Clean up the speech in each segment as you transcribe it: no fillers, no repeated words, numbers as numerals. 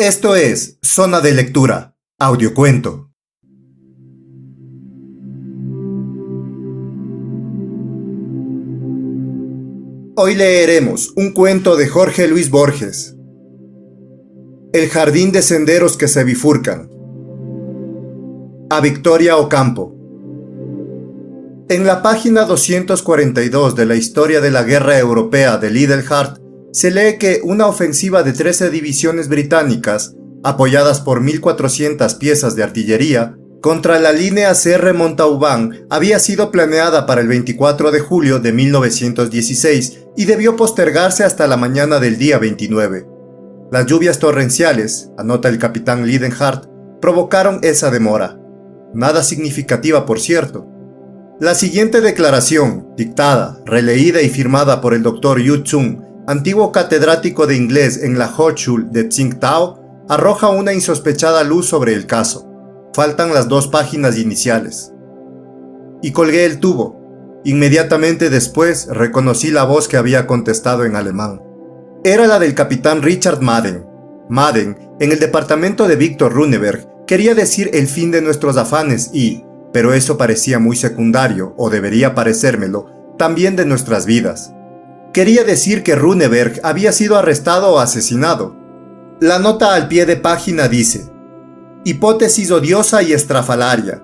Esto es Zona de Lectura, audiocuento. Hoy leeremos un cuento de Jorge Luis Borges. El jardín de senderos que se bifurcan. A Victoria Ocampo. En la página 242 de la Historia de la Guerra Europea de Liddell Hart, se lee que una ofensiva de 13 divisiones británicas, apoyadas por 1.400 piezas de artillería, contra la línea CR-Montauban había sido planeada para el 24 de julio de 1916 y debió postergarse hasta la mañana del día 29. Las lluvias torrenciales, anota el capitán Lidenhart, provocaron esa demora. Nada significativa, por cierto. La siguiente declaración, dictada, releída y firmada por el Dr. Yu Tsung, antiguo catedrático de inglés en la Hochschule de Tsingtao, arroja una insospechada luz sobre el caso. Faltan las 2 páginas iniciales. Y colgué el tubo. Inmediatamente después reconocí la voz que había contestado en alemán. Era la del capitán Richard Madden. Madden, en el departamento de Victor Runeberg, quería decir el fin de nuestros afanes pero eso parecía muy secundario, o debería parecérmelo, también de nuestras vidas. Quería decir que Runeberg había sido arrestado o asesinado. La nota al pie de página dice: hipótesis odiosa y estrafalaria.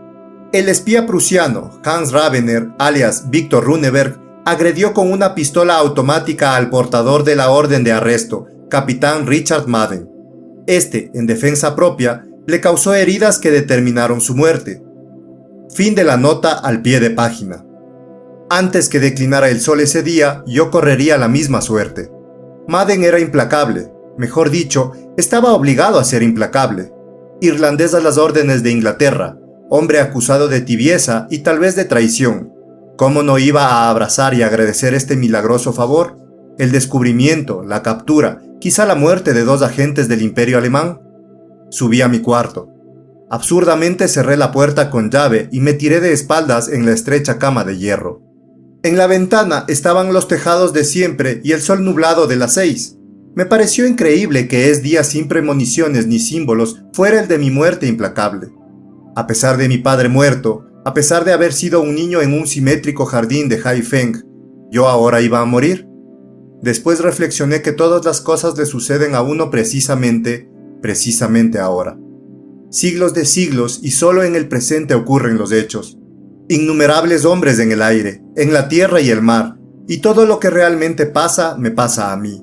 El espía prusiano Hans Rabener, alias Victor Runeberg, agredió con una pistola automática al portador de la orden de arresto, capitán Richard Madden. Este, en defensa propia, le causó heridas que determinaron su muerte. Fin de la nota al pie de página. Antes que declinara el sol ese día, yo correría la misma suerte. Madden era implacable, mejor dicho, estaba obligado a ser implacable. Irlandés a las órdenes de Inglaterra, hombre acusado de tibieza y tal vez de traición. ¿Cómo no iba a abrazar y agradecer este milagroso favor? El descubrimiento, la captura, quizá la muerte de 2 agentes del Imperio Alemán. Subí a mi cuarto. Absurdamente cerré la puerta con llave y me tiré de espaldas en la estrecha cama de hierro. En la ventana estaban los tejados de siempre y el sol nublado de las 6. Me pareció increíble que ese día sin premoniciones ni símbolos fuera el de mi muerte implacable. A pesar de mi padre muerto, a pesar de haber sido un niño en un simétrico jardín de Haifeng, ¿yo ahora iba a morir? Después reflexioné que todas las cosas le suceden a uno precisamente ahora. Siglos de siglos y solo en el presente ocurren los hechos. Innumerables hombres en el aire, en la tierra y el mar, y todo lo que realmente pasa, me pasa a mí.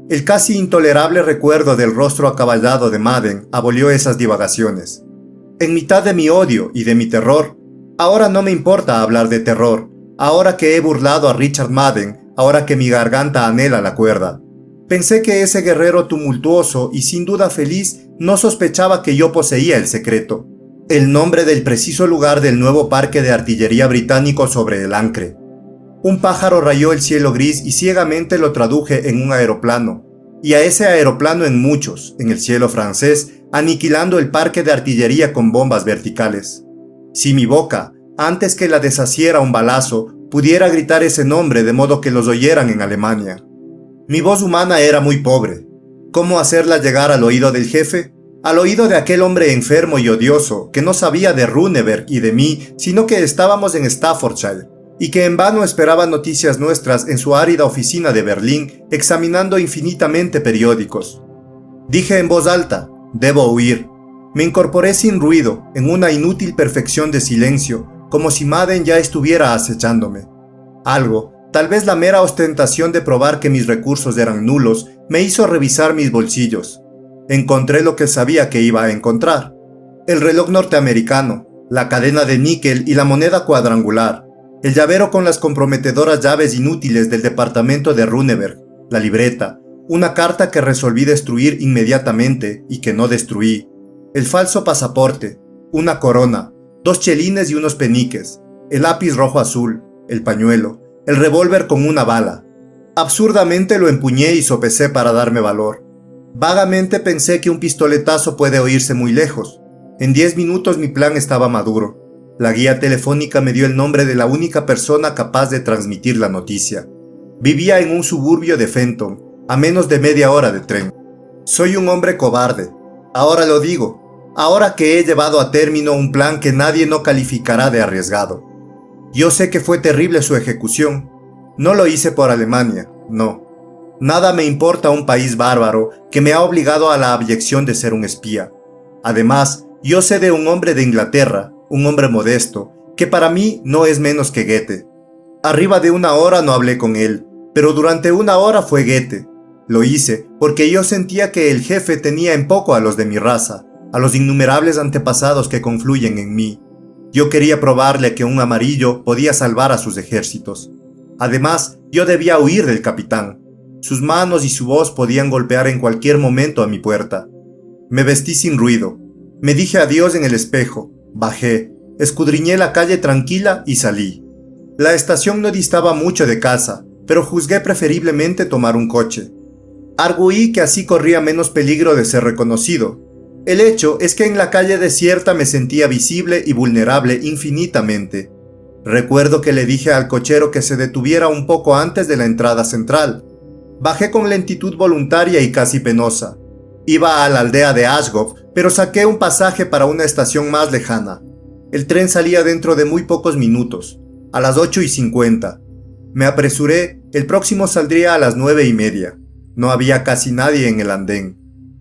El casi intolerable recuerdo del rostro acaballado de Madden abolió esas divagaciones. En mitad de mi odio y de mi terror, ahora no me importa hablar de terror, ahora que he burlado a Richard Madden, ahora que mi garganta anhela la cuerda. Pensé que ese guerrero tumultuoso y sin duda feliz no sospechaba que yo poseía el secreto, el nombre del preciso lugar del nuevo parque de artillería británico sobre el Ancre. Un pájaro rayó el cielo gris y ciegamente lo traduje en un aeroplano, y a ese aeroplano en muchos, en el cielo francés, aniquilando el parque de artillería con bombas verticales. Si mi boca, antes que la deshaciera un balazo, pudiera gritar ese nombre de modo que los oyeran en Alemania. Mi voz humana era muy pobre. ¿Cómo hacerla llegar al oído del jefe? Al oído de aquel hombre enfermo y odioso, que no sabía de Runeberg y de mí, sino que estábamos en Staffordshire, y que en vano esperaba noticias nuestras en su árida oficina de Berlín, examinando infinitamente periódicos. Dije en voz alta: debo huir. Me incorporé sin ruido, en una inútil perfección de silencio, como si Madden ya estuviera acechándome. Algo, tal vez la mera ostentación de probar que mis recursos eran nulos, me hizo revisar mis bolsillos. Encontré lo que sabía que iba a encontrar: el reloj norteamericano, la cadena de níquel y la moneda cuadrangular, el llavero con las comprometedoras llaves inútiles del departamento de Runeberg, la libreta, una carta que resolví destruir inmediatamente y que no destruí, el falso pasaporte, una corona, 2 chelines y unos peniques, el lápiz rojo azul, el pañuelo, el revólver con una bala. Absurdamente lo empuñé y sopesé para darme valor. Vagamente pensé que un pistoletazo puede oírse muy lejos. En 10 minutos mi plan estaba maduro. La guía telefónica me dio el nombre de la única persona capaz de transmitir la noticia. Vivía en un suburbio de Fenton, a menos de media hora de tren. Soy un hombre cobarde. Ahora lo digo, ahora que he llevado a término un plan que nadie no calificará de arriesgado. Yo sé que fue terrible su ejecución. No lo hice por Alemania, no. Nada me importa un país bárbaro que me ha obligado a la abyección de ser un espía. Además, yo sé de un hombre de Inglaterra, un hombre modesto, que para mí no es menos que Goethe. Arriba de una hora no hablé con él, pero durante una hora fue Goethe. Lo hice porque yo sentía que el jefe tenía en poco a los de mi raza, a los innumerables antepasados que confluyen en mí. Yo quería probarle que un amarillo podía salvar a sus ejércitos. Además, yo debía huir del capitán. Sus manos y su voz podían golpear en cualquier momento a mi puerta. Me vestí sin ruido. Me dije adiós en el espejo. Bajé, escudriñé la calle tranquila y salí. La estación no distaba mucho de casa, pero juzgué preferiblemente tomar un coche. Arguí que así corría menos peligro de ser reconocido. El hecho es que en la calle desierta me sentía visible y vulnerable infinitamente. Recuerdo que le dije al cochero que se detuviera un poco antes de la entrada central. Bajé con lentitud voluntaria y casi penosa. Iba a la aldea de Ashgoff, pero saqué un pasaje para una estación más lejana. El tren salía dentro de muy pocos minutos, a las 8:50. Me apresuré, el próximo saldría a las 9:30. No había casi nadie en el andén.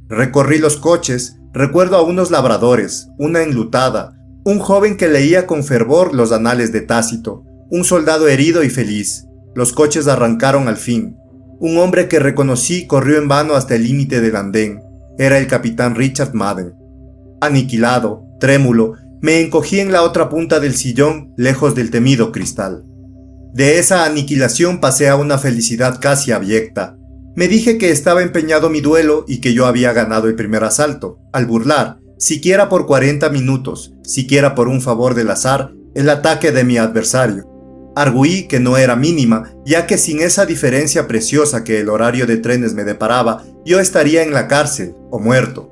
Recorrí los coches, recuerdo a unos labradores, una enlutada, un joven que leía con fervor los anales de Tácito, un soldado herido y feliz. Los coches arrancaron al fin. Un hombre que reconocí corrió en vano hasta el límite del andén. Era el capitán Richard Madden. Aniquilado, trémulo, me encogí en la otra punta del sillón, lejos del temido cristal. De esa aniquilación pasé a una felicidad casi abyecta. Me dije que estaba empeñado mi duelo y que yo había ganado el primer asalto, al burlar, siquiera por 40 minutos, siquiera por un favor del azar, el ataque de mi adversario. Arguí que no era mínima, ya que sin esa diferencia preciosa que el horario de trenes me deparaba, yo estaría en la cárcel o muerto.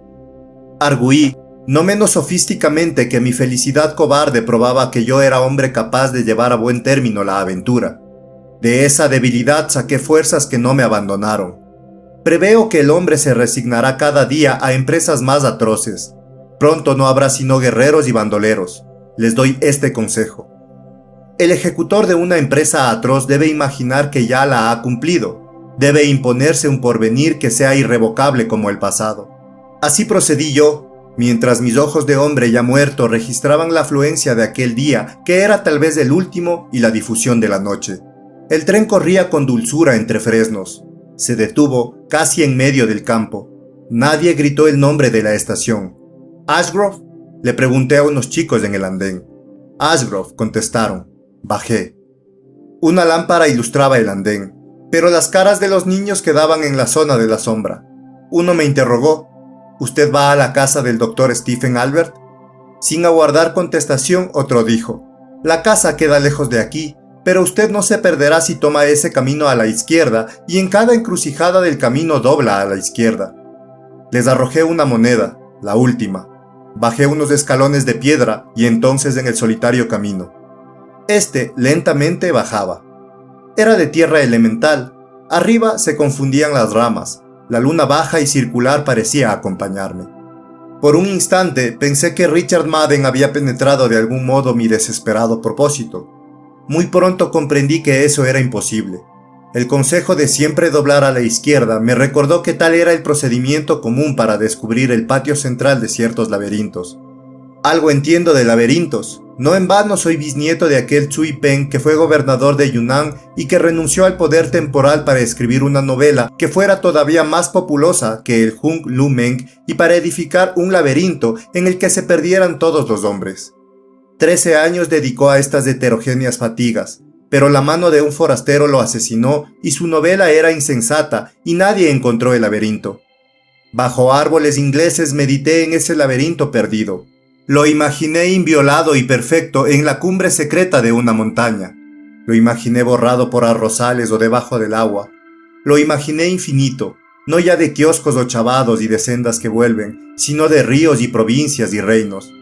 Arguí, no menos sofísticamente, que mi felicidad cobarde probaba que yo era hombre capaz de llevar a buen término la aventura. De esa debilidad saqué fuerzas que no me abandonaron. Preveo que el hombre se resignará cada día a empresas más atroces. Pronto no habrá sino guerreros y bandoleros. Les doy este consejo. El ejecutor de una empresa atroz debe imaginar que ya la ha cumplido. Debe imponerse un porvenir que sea irrevocable como el pasado. Así procedí yo, mientras mis ojos de hombre ya muerto registraban la afluencia de aquel día, que era tal vez el último, y la difusión de la noche. El tren corría con dulzura entre fresnos. Se detuvo casi en medio del campo. Nadie gritó el nombre de la estación. «¿Ashgrove?», le pregunté a unos chicos en el andén. «Ashgrove», contestaron. Bajé. Una lámpara ilustraba el andén, pero las caras de los niños quedaban en la zona de la sombra. Uno me interrogó: «¿Usted va a la casa del doctor Stephen Albert?». Sin aguardar contestación, otro dijo: «La casa queda lejos de aquí, pero usted no se perderá si toma ese camino a la izquierda y en cada encrucijada del camino dobla a la izquierda». Les arrojé una moneda, la última. Bajé unos escalones de piedra y entonces en el solitario camino. Este lentamente bajaba. Era de tierra elemental. Arriba se confundían las ramas. La luna baja y circular parecía acompañarme. Por un instante pensé que Richard Madden había penetrado de algún modo mi desesperado propósito. Muy pronto comprendí que eso era imposible. El consejo de siempre doblar a la izquierda me recordó que tal era el procedimiento común para descubrir el patio central de ciertos laberintos. Algo entiendo de laberintos. No en vano soy bisnieto de aquel Cui Peng que fue gobernador de Yunnan y que renunció al poder temporal para escribir una novela que fuera todavía más populosa que el Hung Lu Meng y para edificar un laberinto en el que se perdieran todos los hombres. 13 años dedicó a estas heterogéneas fatigas, pero la mano de un forastero lo asesinó y su novela era insensata y nadie encontró el laberinto. Bajo árboles ingleses medité en ese laberinto perdido. Lo imaginé inviolado y perfecto en la cumbre secreta de una montaña. Lo imaginé borrado por arrozales o debajo del agua. Lo imaginé infinito, no ya de kioscos o chavados y de sendas que vuelven, sino de ríos y provincias y reinos.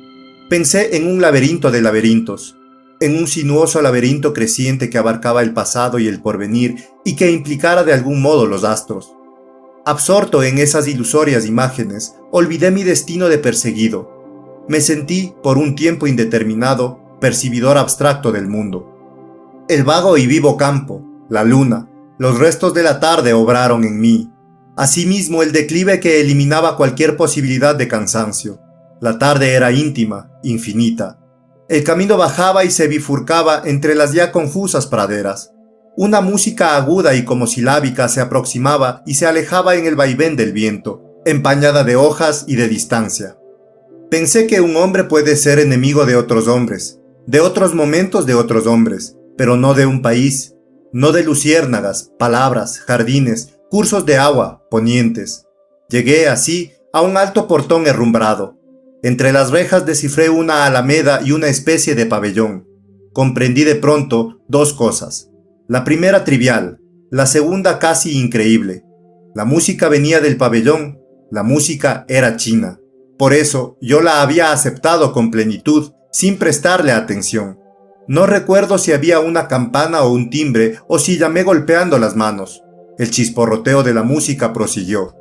Pensé en un laberinto de laberintos, en un sinuoso laberinto creciente que abarcaba el pasado y el porvenir y que implicara de algún modo los astros. Absorto en esas ilusorias imágenes, olvidé mi destino de perseguido. Me sentí, por un tiempo indeterminado, percibidor abstracto del mundo. El vago y vivo campo, la luna, los restos de la tarde obraron en mí. Asimismo, el declive que eliminaba cualquier posibilidad de cansancio. La tarde era íntima, infinita. El camino bajaba y se bifurcaba entre las ya confusas praderas. Una música aguda y como silábica se aproximaba y se alejaba en el vaivén del viento, empañada de hojas y de distancia. Pensé que un hombre puede ser enemigo de otros hombres, de otros momentos de otros hombres, pero no de un país, no de luciérnagas, palabras, jardines, cursos de agua, ponientes. Llegué así a un alto portón herrumbrado. Entre las rejas descifré una alameda y una especie de pabellón. Comprendí de pronto dos cosas. La primera trivial, la segunda casi increíble. La música venía del pabellón, la música era china. Por eso yo la había aceptado con plenitud, sin prestarle atención. No recuerdo si había una campana o un timbre o si llamé golpeando las manos. El chisporroteo de la música prosiguió.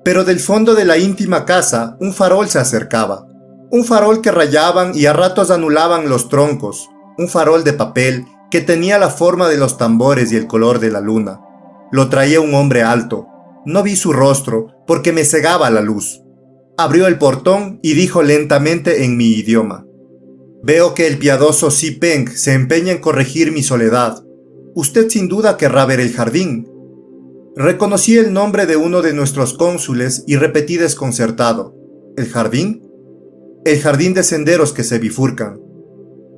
Pero del fondo de la íntima casa un farol se acercaba. Un farol que rayaban y a ratos anulaban los troncos. Un farol de papel que tenía la forma de los tambores y el color de la luna. Lo traía un hombre alto. No vi su rostro porque me cegaba la luz. Abrió el portón y dijo lentamente en mi idioma: «Veo que el piadoso Si Peng se empeña en corregir mi soledad. Usted sin duda querrá ver el jardín». Reconocí el nombre de uno de nuestros cónsules y repetí desconcertado: «¿El jardín?». «El jardín de senderos que se bifurcan».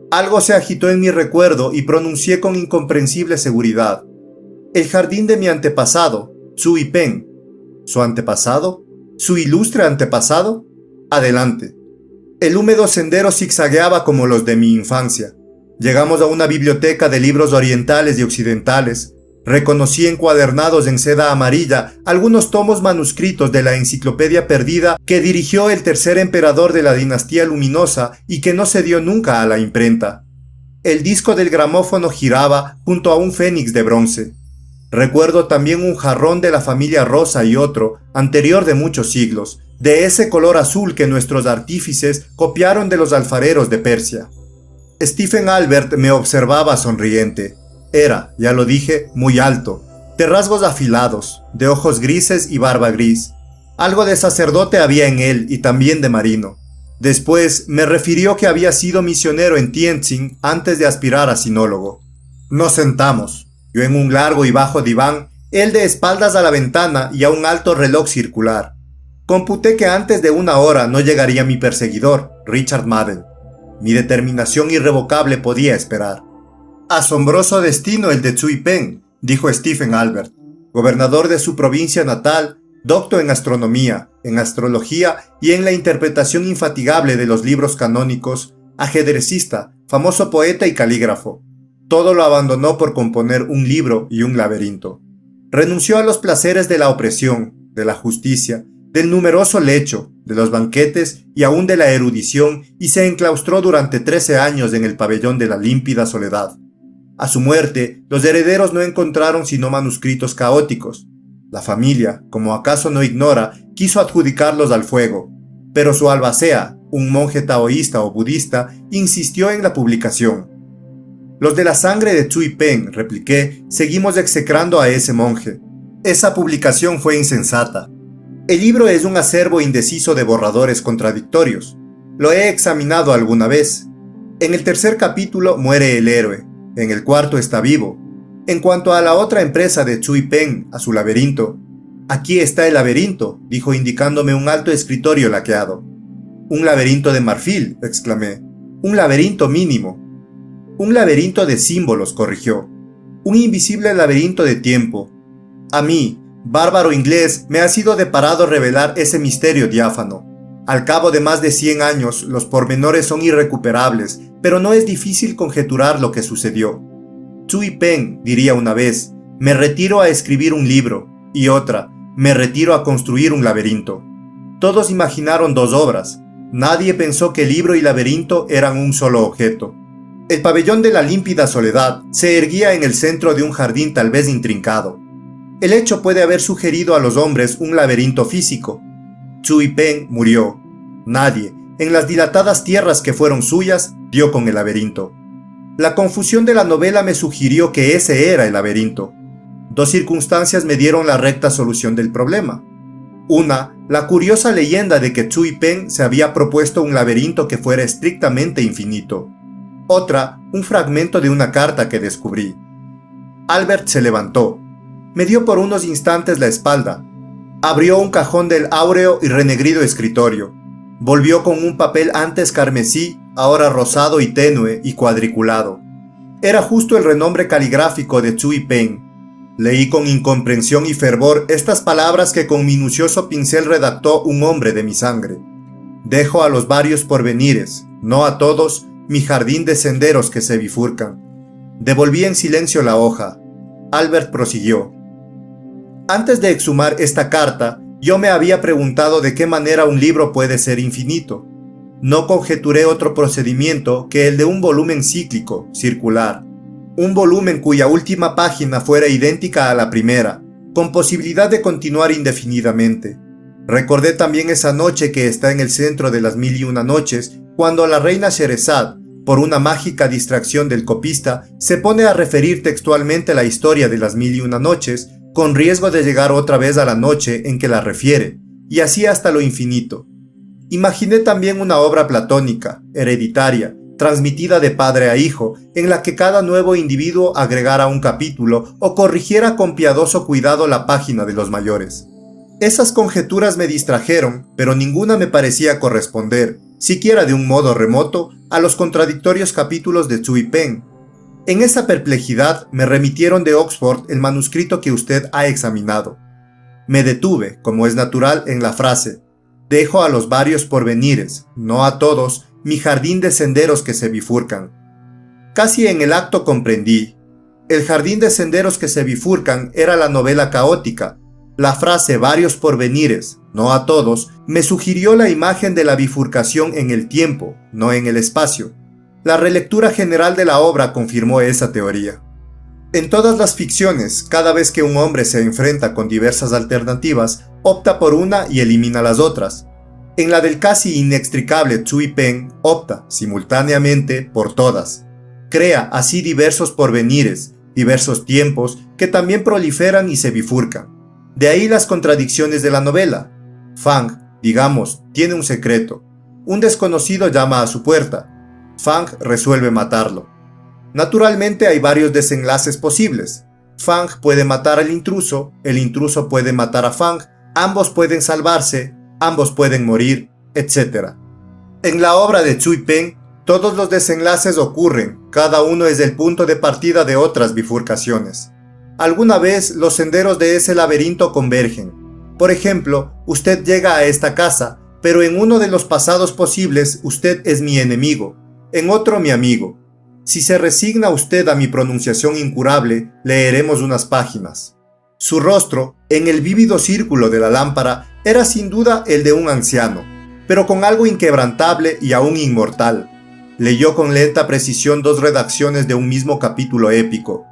Algo se agitó en mi recuerdo y pronuncié con incomprensible seguridad: «El jardín de mi antepasado, Tsui Peng». ¿Su antepasado? ¿Su ilustre antepasado? Adelante. El húmedo sendero zigzagueaba como los de mi infancia. Llegamos a una biblioteca de libros orientales y occidentales. Reconocí encuadernados en seda amarilla algunos tomos manuscritos de la enciclopedia perdida que dirigió el tercer emperador de la dinastía luminosa y que no se dio nunca a la imprenta. El disco del gramófono giraba junto a un fénix de bronce. Recuerdo también un jarrón de la familia Rosa y otro, anterior de muchos siglos, de ese color azul que nuestros artífices copiaron de los alfareros de Persia. Stephen Albert me observaba sonriente. Era, ya lo dije, muy alto, de rasgos afilados, de ojos grises y barba gris. Algo de sacerdote había en él y también de marino. Después me refirió que había sido misionero en Tientsin antes de aspirar a sinólogo. Nos sentamos, yo en un largo y bajo diván, él de espaldas a la ventana y a un alto reloj circular. Computé que antes de una hora no llegaría mi perseguidor, Richard Madden. Mi determinación irrevocable podía esperar. «Asombroso destino el de Tsui Peng», dijo Stephen Albert, gobernador de su provincia natal, docto en astronomía, en astrología y en la interpretación infatigable de los libros canónicos, ajedrecista, famoso poeta y calígrafo. Todo lo abandonó por componer un libro y un laberinto. Renunció a los placeres de la opresión, de la justicia, del numeroso lecho, de los banquetes y aún de la erudición y se enclaustró durante 13 años en el pabellón de la límpida soledad. A su muerte, los herederos no encontraron sino manuscritos caóticos. La familia, como acaso no ignora, quiso adjudicarlos al fuego, pero su albacea, un monje taoísta o budista, insistió en la publicación. «Los de la sangre de Tsui Peng», repliqué, «seguimos execrando a ese monje. Esa publicación fue insensata. El libro es un acervo indeciso de borradores contradictorios. Lo he examinado alguna vez. En el tercer capítulo muere el héroe. En el cuarto está vivo. En cuanto a la otra empresa de Tsui Peng, a su laberinto, «Aquí está el laberinto», dijo indicándome un alto escritorio laqueado. «Un laberinto de marfil», exclamé. «Un laberinto mínimo». «Un laberinto de símbolos», corrigió. «Un invisible laberinto de tiempo. A mí, bárbaro inglés, me ha sido deparado revelar ese misterio diáfano. Al cabo de más de 100 años, los pormenores son irrecuperables, pero no es difícil conjeturar lo que sucedió. Tsui Peng diría una vez: «Me retiro a escribir un libro», y otra: «Me retiro a construir un laberinto». Todos imaginaron dos obras. Nadie pensó que libro y laberinto eran un solo objeto. El pabellón de la límpida soledad se erguía en el centro de un jardín tal vez intrincado. El hecho puede haber sugerido a los hombres un laberinto físico. Cui Peng murió. Nadie, en las dilatadas tierras que fueron suyas, dio con el laberinto. La confusión de la novela me sugirió que ese era el laberinto. Dos circunstancias me dieron la recta solución del problema. Una, la curiosa leyenda de que Cui Peng se había propuesto un laberinto que fuera estrictamente infinito. Otra, un fragmento de una carta que descubrí. Albert se levantó. Me dio por unos instantes la espalda. Abrió un cajón del áureo y renegrido escritorio. Volvió con un papel antes carmesí, ahora rosado y tenue y cuadriculado. Era justo el renombre caligráfico de Cui Peng. Leí con incomprensión y fervor estas palabras que con minucioso pincel redactó un hombre de mi sangre. Dejo a los varios porvenires, no a todos, mi jardín de senderos que se bifurcan. Devolví en silencio la hoja. Albert prosiguió. Antes de exhumar esta carta, yo me había preguntado de qué manera un libro puede ser infinito. No conjeturé otro procedimiento que el de un volumen cíclico, circular. Un volumen cuya última página fuera idéntica a la primera, con posibilidad de continuar indefinidamente. Recordé también esa noche que está en el centro de las 1001 noches, cuando la reina Sherezad, por una mágica distracción del copista, se pone a referir textualmente la historia de las 1001 noches, con riesgo de llegar otra vez a la noche en que la refiere, y así hasta lo infinito. Imaginé también una obra platónica, hereditaria, transmitida de padre a hijo, en la que cada nuevo individuo agregara un capítulo o corrigiera con piadoso cuidado la página de los mayores. Esas conjeturas me distrajeron, pero ninguna me parecía corresponder, siquiera de un modo remoto, a los contradictorios capítulos de Cui Peng. En esa perplejidad me remitieron de Oxford el manuscrito que usted ha examinado. Me detuve, como es natural, en la frase: dejo a los varios porvenires, no a todos, mi jardín de senderos que se bifurcan. Casi en el acto comprendí. El jardín de senderos que se bifurcan era la novela caótica. La frase varios porvenires, no a todos, me sugirió la imagen de la bifurcación en el tiempo, no en el espacio. La relectura general de la obra confirmó esa teoría. En todas las ficciones, cada vez que un hombre se enfrenta con diversas alternativas, opta por una y elimina las otras. En la del casi inextricable Cui Peng, opta, simultáneamente, por todas. Crea así diversos porvenires, diversos tiempos, que también proliferan y se bifurcan. De ahí las contradicciones de la novela. Fang, digamos, tiene un secreto. Un desconocido llama a su puerta. Fang resuelve matarlo. Naturalmente hay varios desenlaces posibles. Fang puede matar al intruso, el intruso puede matar a Fang, ambos pueden salvarse, ambos pueden morir, etc. En la obra de Cui Peng, todos los desenlaces ocurren, cada uno es el punto de partida de otras bifurcaciones. Alguna vez los senderos de ese laberinto convergen. Por ejemplo, usted llega a esta casa, pero en uno de los pasados posibles usted es mi enemigo, en otro mi amigo. Si se resigna usted a mi pronunciación incurable, leeremos unas páginas. Su rostro, en el vívido círculo de la lámpara, era sin duda el de un anciano, pero con algo inquebrantable y aún inmortal. Leyó con lenta precisión dos redacciones de un mismo capítulo épico.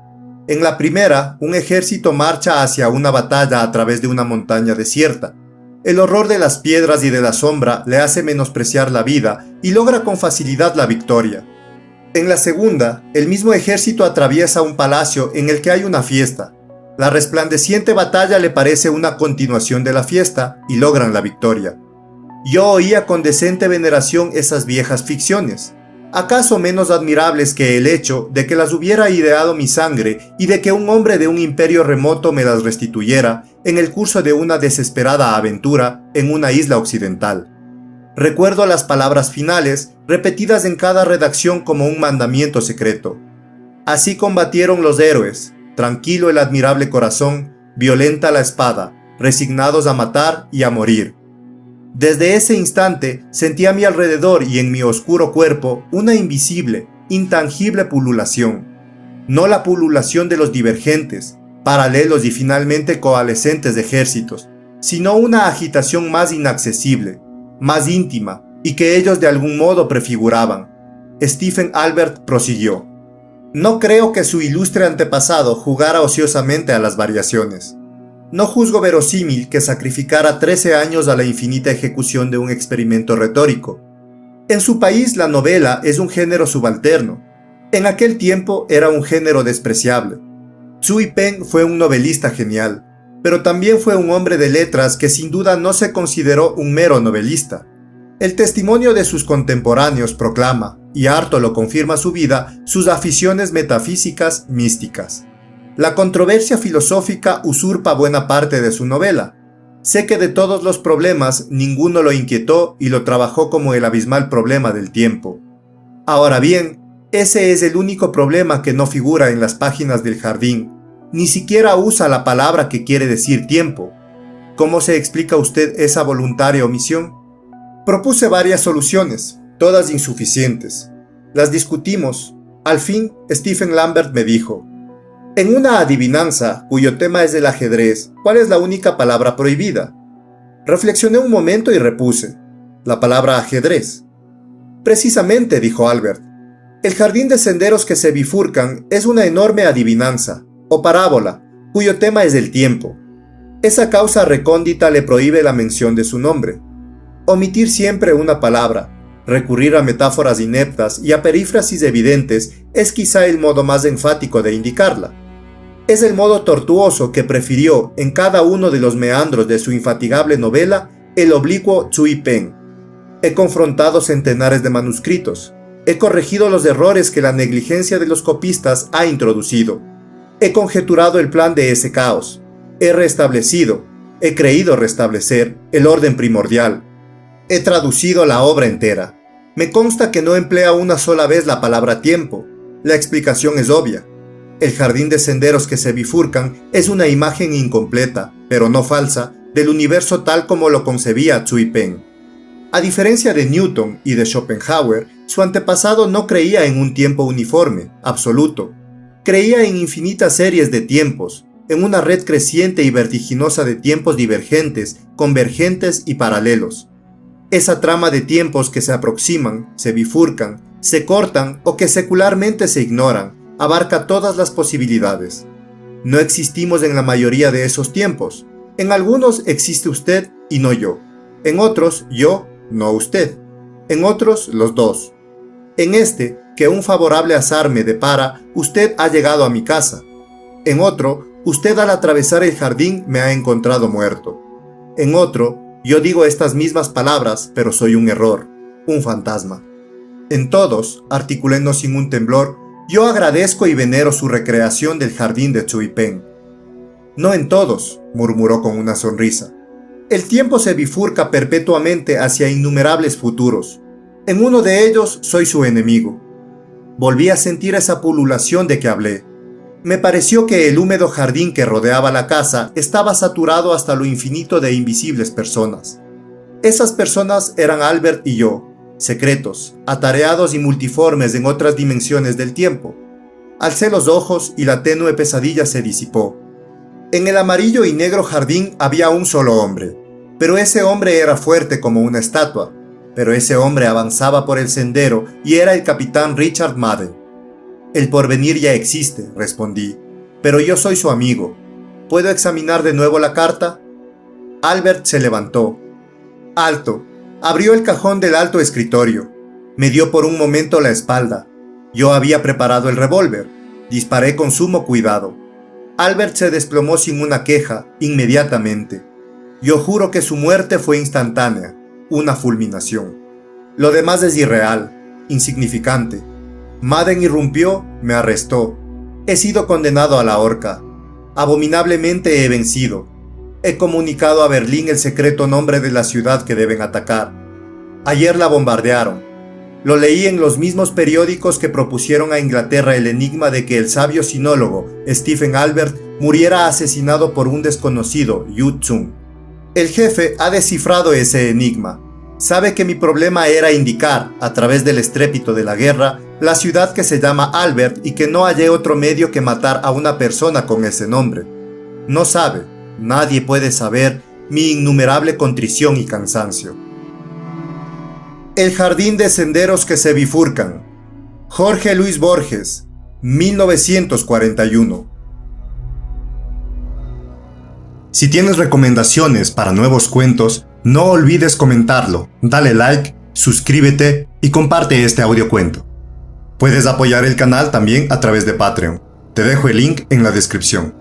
En la primera, un ejército marcha hacia una batalla a través de una montaña desierta. El horror de las piedras y de la sombra le hace menospreciar la vida y logra con facilidad la victoria. En la segunda, el mismo ejército atraviesa un palacio en el que hay una fiesta. La resplandeciente batalla le parece una continuación de la fiesta y logran la victoria. Yo oía con decente veneración esas viejas ficciones, acaso menos admirables que el hecho de que las hubiera ideado mi sangre y de que un hombre de un imperio remoto me las restituyera en el curso de una desesperada aventura en una isla occidental. Recuerdo las palabras finales, repetidas en cada redacción como un mandamiento secreto. Así combatieron los héroes, tranquilo el admirable corazón, violenta la espada, resignados a matar y a morir. Desde ese instante sentí a mi alrededor y en mi oscuro cuerpo una invisible, intangible pululación. No la pululación de los divergentes, paralelos y finalmente coalescentes ejércitos, sino una agitación más inaccesible, más íntima, y que ellos de algún modo prefiguraban. Stephen Albert prosiguió. No creo que su ilustre antepasado jugara ociosamente a las variaciones. No juzgo verosímil que sacrificara 13 años a la infinita ejecución de un experimento retórico. En su país la novela es un género subalterno. En aquel tiempo era un género despreciable. Cui Peng fue un novelista genial, pero también fue un hombre de letras que sin duda no se consideró un mero novelista. El testimonio de sus contemporáneos proclama, y harto lo confirma su vida, sus aficiones metafísicas místicas. La controversia filosófica usurpa buena parte de su novela. Sé que de todos los problemas ninguno lo inquietó y lo trabajó como el abismal problema del tiempo. Ahora bien, ese es el único problema que no figura en las páginas del Jardín. Ni siquiera usa la palabra que quiere decir tiempo. ¿Cómo se explica usted esa voluntaria omisión? Propuse varias soluciones, todas insuficientes. Las discutimos. Al fin, Stephen Lambert me dijo: en una adivinanza, cuyo tema es el ajedrez, ¿cuál es la única palabra prohibida? Reflexioné un momento y repuse: la palabra ajedrez. Precisamente, dijo Albert, el jardín de senderos que se bifurcan es una enorme adivinanza, o parábola, cuyo tema es el tiempo. Esa causa recóndita le prohíbe la mención de su nombre. Omitir siempre una palabra, recurrir a metáforas ineptas y a perífrasis evidentes es quizá el modo más enfático de indicarla. Es el modo tortuoso que prefirió en cada uno de los meandros de su infatigable novela el oblicuo Cui Peng. He confrontado centenares de manuscritos. He corregido los errores que la negligencia de los copistas ha introducido. He conjeturado el plan de ese caos. He creído restablecer, el orden primordial. He traducido la obra entera. Me consta que no emplea una sola vez la palabra tiempo. La explicación es obvia. El jardín de senderos que se bifurcan es una imagen incompleta, pero no falsa, del universo tal como lo concebía Cui Peng. A diferencia de Newton y de Schopenhauer, su antepasado no creía en un tiempo uniforme, absoluto. Creía en infinitas series de tiempos, en una red creciente y vertiginosa de tiempos divergentes, convergentes y paralelos. Esa trama de tiempos que se aproximan, se bifurcan, se cortan o que secularmente se ignoran, abarca todas las posibilidades. No existimos en la mayoría de esos tiempos. En algunos existe usted y no yo. En otros, yo, no usted. En otros, los dos. En este, que un favorable azar me depara, usted ha llegado a mi casa. En otro, usted al atravesar el jardín me ha encontrado muerto. En otro, yo digo estas mismas palabras, pero soy un error, un fantasma. En todos, articulé no sin un temblor, yo agradezco y venero su recreación del jardín de Cui Peng. No en todos, murmuró con una sonrisa. El tiempo se bifurca perpetuamente hacia innumerables futuros. En uno de ellos soy su enemigo. Volví a sentir esa pululación de que hablé. Me pareció que el húmedo jardín que rodeaba la casa estaba saturado hasta lo infinito de invisibles personas. Esas personas eran Albert y yo, secretos, atareados y multiformes en otras dimensiones del tiempo. Alcé los ojos y la tenue pesadilla se disipó. En el amarillo y negro jardín había un solo hombre, pero ese hombre era fuerte como una estatua, pero ese hombre avanzaba por el sendero y era el capitán Richard Madden. El porvenir ya existe, respondí, pero yo soy su amigo. ¿Puedo examinar de nuevo la carta? Albert se levantó. Alto. Abrió el cajón del alto escritorio. Me dio por un momento la espalda. Yo había preparado el revólver. Disparé con sumo cuidado. Albert se desplomó sin una queja, inmediatamente. Yo juro que su muerte fue instantánea, una fulminación. Lo demás es irreal, insignificante. Madden irrumpió, me arrestó. He sido condenado a la horca. Abominablemente he vencido. He comunicado a Berlín el secreto nombre de la ciudad que deben atacar. Ayer la bombardearon. Lo leí en los mismos periódicos que propusieron a Inglaterra el enigma de que el sabio sinólogo Stephen Albert muriera asesinado por un desconocido, Yu Tsung. El jefe ha descifrado ese enigma. Sabe que mi problema era indicar, a través del estrépito de la guerra, la ciudad que se llama Albert y que no hallé otro medio que matar a una persona con ese nombre. No sabe. Nadie puede saber mi innumerable contrición y cansancio. El jardín de senderos que se bifurcan. Jorge Luis Borges, 1941. Si tienes recomendaciones para nuevos cuentos, no olvides comentarlo, dale like, suscríbete y comparte este audiocuento. Puedes apoyar el canal también a través de Patreon. Te dejo el link en la descripción.